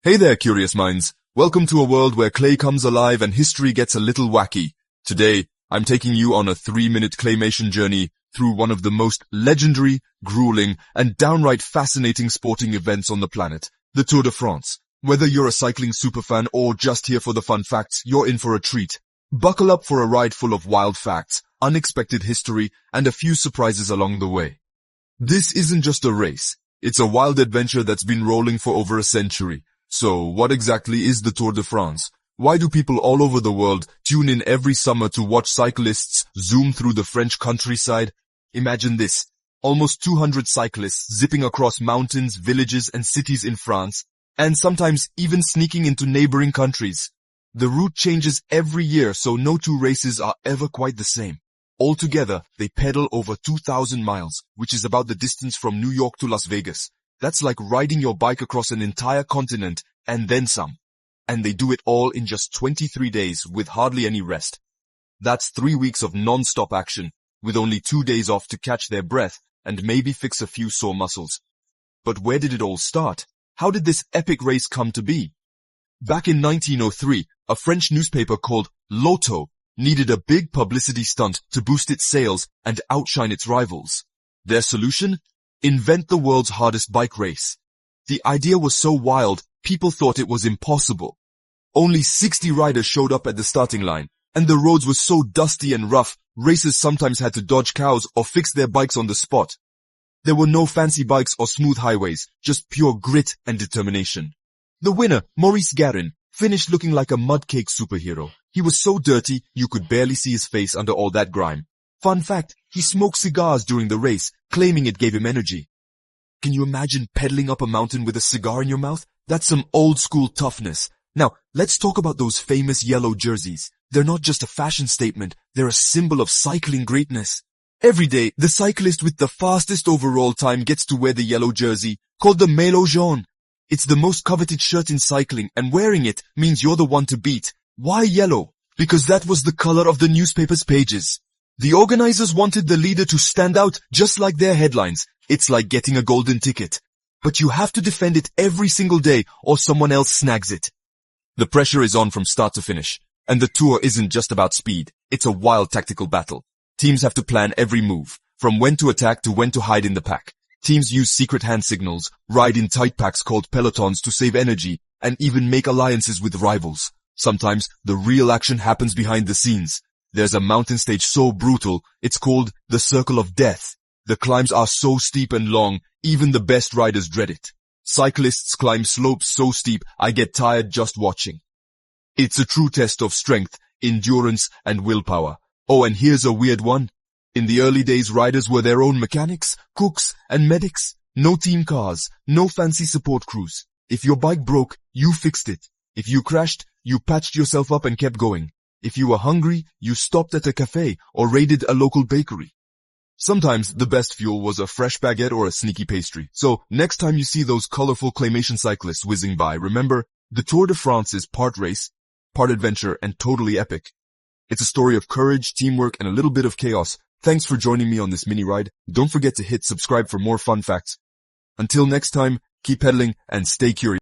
Hey there, curious minds. Welcome to a world where clay comes alive and history gets a little wacky. Today, I'm taking you on a 3-minute claymation journey through one of the most legendary, grueling, and downright fascinating sporting events on the planet, the Tour de France. Whether you're a cycling superfan or just here for the fun facts, you're in for a treat. Buckle up for a ride full of wild facts, unexpected history, and a few surprises along the way. This isn't just a race. It's a wild adventure that's been rolling for over a century. So, what exactly is the Tour de France? Why do people all over the world tune in every summer to watch cyclists zoom through the French countryside? Imagine this. Almost 200 cyclists zipping across mountains, villages, and cities in France, and sometimes even sneaking into neighboring countries. The route changes every year, so no two races are ever quite the same. Altogether, they pedal over 2,000 miles, which is about the distance from New York to Las Vegas. That's like riding your bike across an entire continent and then some. And they do it all in just 23 days with hardly any rest. That's 3 weeks of non-stop action, with only 2 days off to catch their breath and maybe fix a few sore muscles. But where did it all start? How did this epic race come to be? Back in 1903, a French newspaper called L'Auto needed a big publicity stunt to boost its sales and outshine its rivals. Their solution? Invent the world's hardest bike race. The idea was so wild, people thought it was impossible. Only 60 riders showed up at the starting line, and the roads were so dusty and rough, racers sometimes had to dodge cows or fix their bikes on the spot. There were no fancy bikes or smooth highways, just pure grit and determination. The winner, Maurice Garin, finished looking like a mud-cake superhero. He was so dirty, you could barely see his face under all that grime. Fun fact, he smoked cigars during the race, claiming it gave him energy. Can you imagine pedaling up a mountain with a cigar in your mouth? That's some old-school toughness. Now, let's talk about those famous yellow jerseys. They're not just a fashion statement, they're a symbol of cycling greatness. Every day, the cyclist with the fastest overall time gets to wear the yellow jersey, called the Maillot Jaune. It's the most coveted shirt in cycling, and wearing it means you're the one to beat. Why yellow? Because that was the color of the newspaper's pages. The organizers wanted the leader to stand out just like their headlines. It's like getting a golden ticket. But you have to defend it every single day or someone else snags it. The pressure is on from start to finish. And the Tour isn't just about speed. It's a wild tactical battle. Teams have to plan every move, from when to attack to when to hide in the pack. Teams use secret hand signals, ride in tight packs called pelotons to save energy, and even make alliances with rivals. Sometimes the real action happens behind the scenes. There's a mountain stage so brutal, it's called the Circle of Death. The climbs are so steep and long, even the best riders dread it. Cyclists climb slopes so steep, I get tired just watching. It's a true test of strength, endurance, and willpower. Oh, and here's a weird one. In the early days, riders were their own mechanics, cooks, and medics. No team cars, no fancy support crews. If your bike broke, you fixed it. If you crashed, you patched yourself up and kept going. If you were hungry, you stopped at a cafe or raided a local bakery. Sometimes the best fuel was a fresh baguette or a sneaky pastry. So next time you see those colorful claymation cyclists whizzing by, remember, the Tour de France is part race, part adventure, and totally epic. It's a story of courage, teamwork, and a little bit of chaos. Thanks for joining me on this mini ride. Don't forget to hit subscribe for more fun facts. Until next time, keep pedaling and stay curious.